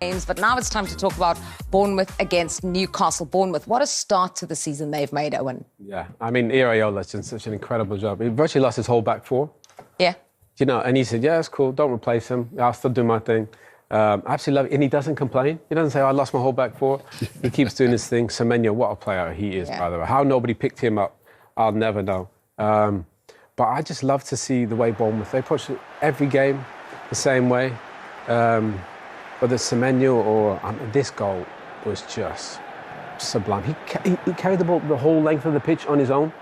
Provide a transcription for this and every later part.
games, but now it's time to talk about Bournemouth against Newcastle. Bournemouth, what a start to the season they've made, Owen. Yeah, I mean, Iraola's done such an incredible job. He virtually lost his whole back four. Yeah. You know, and he said, yeah, it's cool, don't replace him. I'll still do my thing. I absolutely love it. And he doesn't complain. He doesn't say, oh, I lost my whole back four. He keeps doing his thing. Semenyo, what a player he is, by the way. How nobody picked him up, I'll never know. But I just love to see the way Bournemouth, they approach every game the same way. Whether it's Semenyo or this goal was just sublime. He carried the ball the whole length of the pitch on his own.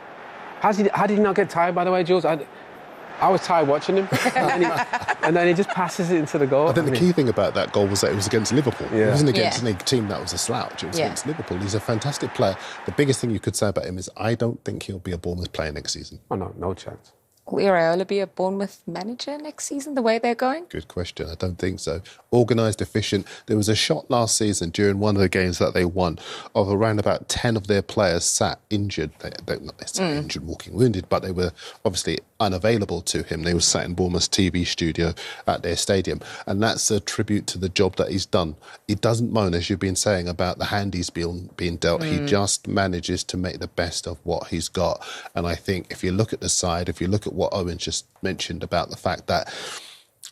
How did he not get tired, by the way, Jules? I was tired watching him. and then he just passes it into the goal. I think the key thing about that goal was that it was against Liverpool. Yeah. It wasn't against any team that was a slouch. It was against Liverpool. He's a fantastic player. The biggest thing you could say about him is I don't think he'll be a Bournemouth player next season. Oh, no chance. Will Iraola be a Bournemouth manager next season, the way they're going? Good question. I don't think so. Organised, efficient. There was a shot last season during one of the games that they won of around about 10 of their players sat injured. They're not necessarily injured, walking wounded, but they were obviously unavailable to him. They were sat in Bournemouth's TV studio at their stadium. And that's a tribute to the job that he's done. He doesn't moan, as you've been saying, about the hand he's being dealt. He just manages to make the best of what he's got. And I think if you look at the side, if you look at what Owen just mentioned about the fact that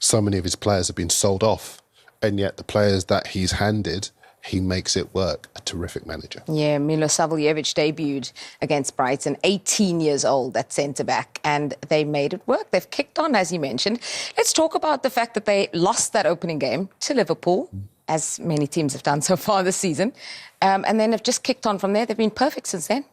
so many of his players have been sold off, and yet the players that he's handed, he makes it work. A terrific manager. Yeah, Milo Savljevic debuted against Brighton, 18 years old at centre-back, and they made it work. They've kicked on, as you mentioned. Let's talk about the fact that they lost that opening game to Liverpool, as many teams have done so far this season, and then have just kicked on from there. They've been perfect since then.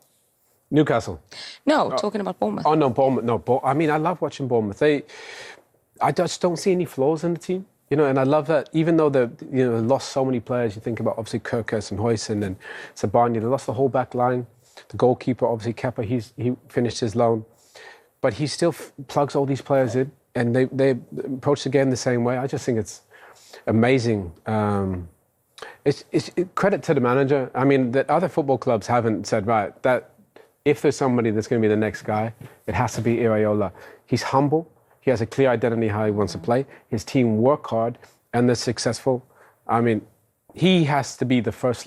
Newcastle? No, talking about Bournemouth. Oh, no, Bournemouth. No, I mean, I love watching Bournemouth. I just don't see any flaws in the team. You know, and I love that even though they lost so many players, you think about obviously Kirkus and Huijsen and Sabani, they lost the whole back line. The goalkeeper, obviously Kepa, he finished his loan. But he still plugs all these players in, and they approach the game the same way. I just think it's amazing. It's credit to the manager. I mean, that other football clubs haven't said, right, that if there's somebody that's going to be the next guy, it has to be Iraola. He's humble. He has a clear identity how he wants to play. His team work hard, and they're successful. I mean, he has to be the first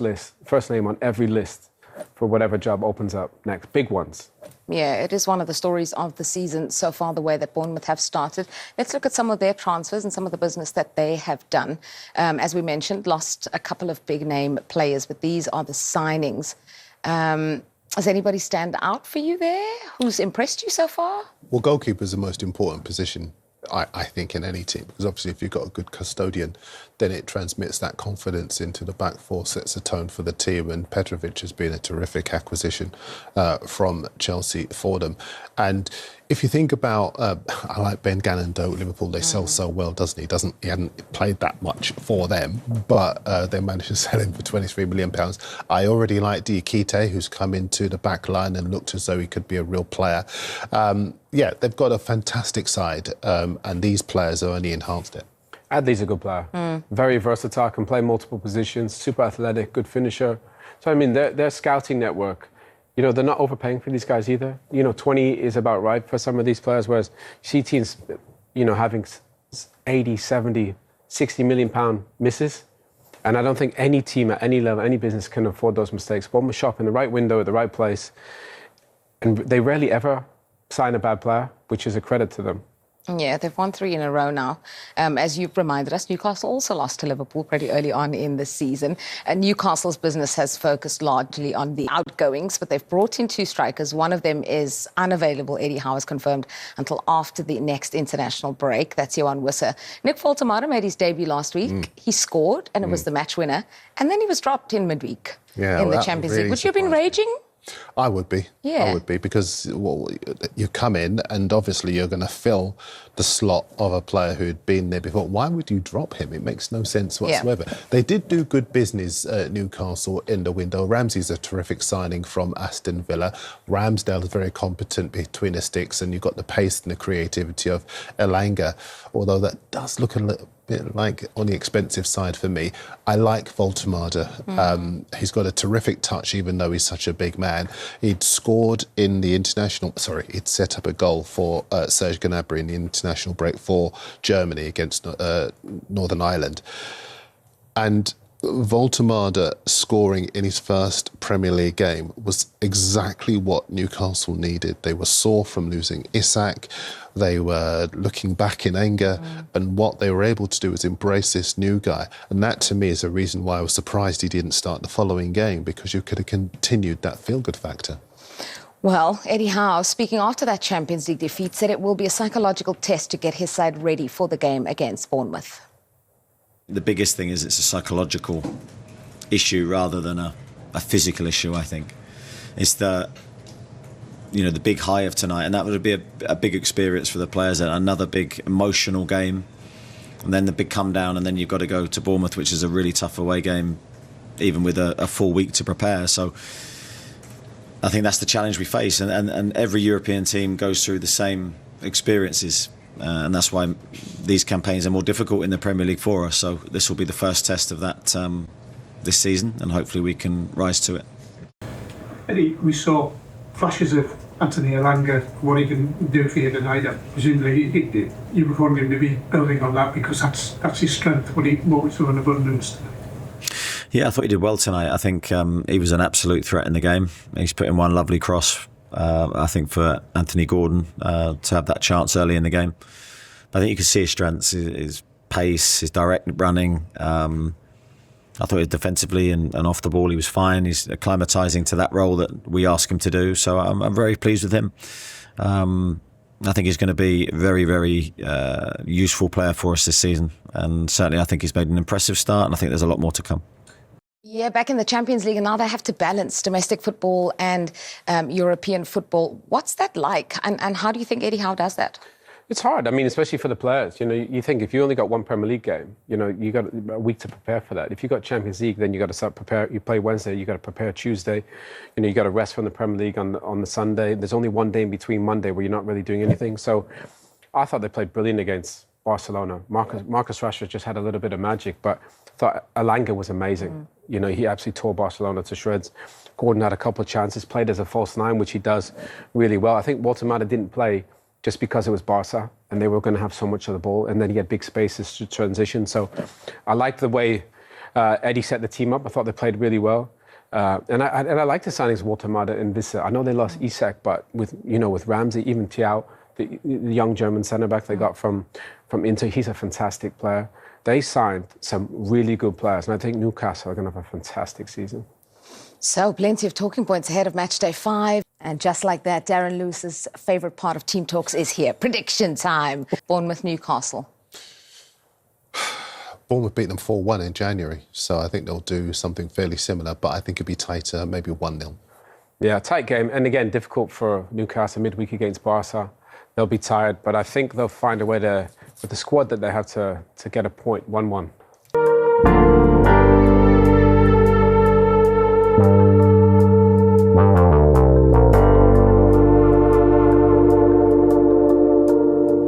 name on every list for whatever job opens up next. Big ones. Yeah, it is one of the stories of the season so far, the way that Bournemouth have started. Let's look at some of their transfers and some of the business that they have done. As we mentioned, lost a couple of big-name players, but these are the signings. Does anybody stand out for you there? Who's impressed you so far? Well, goalkeeper is the most important position, I think, in any team, because obviously if you've got a good custodian, then it transmits that confidence into the back four, sets a tone for the team, and Petrovic has been a terrific acquisition from Chelsea for them. And if you think about, I like Ben Gannon-Doe at Liverpool, they sell so well, doesn't he? He hadn't played that much for them, but they managed to sell him for £23 million. I already like Diakite, who's come into the back line and looked as though he could be a real player. Yeah, they've got a fantastic side, and these players have only enhanced it. Adley's a good player. Very versatile, can play multiple positions, super athletic, good finisher. So, I mean, their scouting network, you know, they're not overpaying for these guys either. You know, 20 is about right for some of these players, whereas you see teams, you know, having 80, 70, 60 million pound misses. And I don't think any team at any level, any business can afford those mistakes. Bournemouth shop in the right window at the right place. And they rarely ever sign a bad player, which is a credit to them. Yeah, they've won 3 in a row now. As you've reminded us, Newcastle also lost to Liverpool pretty early on in the season. And Newcastle's business has focused largely on the outgoings, but they've brought in 2 strikers. One of them is unavailable. Eddie Howe is confirmed until after the next international break. That's Johan Wissa. Nick Faltamara made his debut last week. He scored, and it was the match winner. And then he was dropped in midweek in the Champions League. Would you have been raging? I would be. Yeah. I would be, because you come in and obviously you're going to fill the slot of a player who'd been there before. Why would you drop him? It makes no sense whatsoever. Yeah. They did do good business at Newcastle in the window. Ramsey's a terrific signing from Aston Villa. Ramsdale is very competent between the sticks, and you've got the pace and the creativity of Elanga, although that does look a little bit like on the expensive side for me. I like Faltamada. He's got a terrific touch, even though he's such a big man. He'd scored in the he'd set up a goal for Serge Gnabry in the international break for Germany against Northern Ireland. And Voltemade scoring in his first Premier League game was exactly what Newcastle needed. They were sore from losing Isak. They were looking back in anger. And what they were able to do was embrace this new guy. And that, to me, is a reason why I was surprised he didn't start the following game, because you could have continued that feel-good factor. Well, Eddie Howe, speaking after that Champions League defeat, said it will be a psychological test to get his side ready for the game against Bournemouth. The biggest thing is it's a psychological issue rather than a physical issue, I think. It's the big high of tonight, and that would be a big experience for the players, another big emotional game, and then the big come down, and then you've got to go to Bournemouth, which is a really tough away game, even with a full week to prepare. So I think that's the challenge we face, and every European team goes through the same experiences. And that's why these campaigns are more difficult in the Premier League for us. So this will be the first test of that this season, and hopefully we can rise to it. Eddie, we saw flashes of Anthony Elanga, what he can do for you tonight. Presumably you would want him to be building on that, because that's his strength, what we saw in abundance tonight. Yeah, I thought he did well tonight. I think he was an absolute threat in the game. He's put in one lovely cross, I think, for Anthony Gordon to have that chance early in the game. I think you could see his strengths, his pace, his direct running. I thought defensively and off the ball he was fine. He's acclimatising to that role that we ask him to do. So I'm very pleased with him. I think he's going to be a very, very useful player for us this season. And certainly I think he's made an impressive start, and I think there's a lot more to come. Yeah, back in the Champions League, and now they have to balance domestic football and European football. What's that like? And how do you think Eddie Howe does that? It's hard. I mean, especially for the players. You think if you only got one Premier League game, you got a week to prepare for that. If you got Champions League, then you got to start prepare. You play Wednesday, you got to prepare Tuesday. You got to rest from the Premier League on the Sunday. There's only one day in between Monday where you're not really doing anything. So I thought they played brilliant against Barcelona. Marcus Rashford just had a little bit of magic, but I thought Elanga was amazing. He absolutely tore Barcelona to shreds. Gordon had a couple of chances, played as a false nine, which he does really well. I think Voltemade didn't play just because it was Barca and they were going to have so much of the ball, and then he had big spaces to transition. So I liked the way Eddie set the team up. I thought they played really well. And I like the signings of Voltemade and Vissa. I know they lost Isak, but with Ramsey, even Thiaw, the young German centre-back they got from Inter, he's a fantastic player. They signed some really good players, and I think Newcastle are going to have a fantastic season. So plenty of talking points ahead of match day 5. And just like that, Darren Lewis's favourite part of Team Talks is here. Prediction time. Bournemouth, Newcastle. Bournemouth beat them 4-1 in January, so I think they'll do something fairly similar, but I think it'll be tighter, maybe 1-0. Yeah, tight game. And again, difficult for Newcastle midweek against Barca. They'll be tired, but I think they'll find a way to, with the squad that they have, to get a point, 1-1.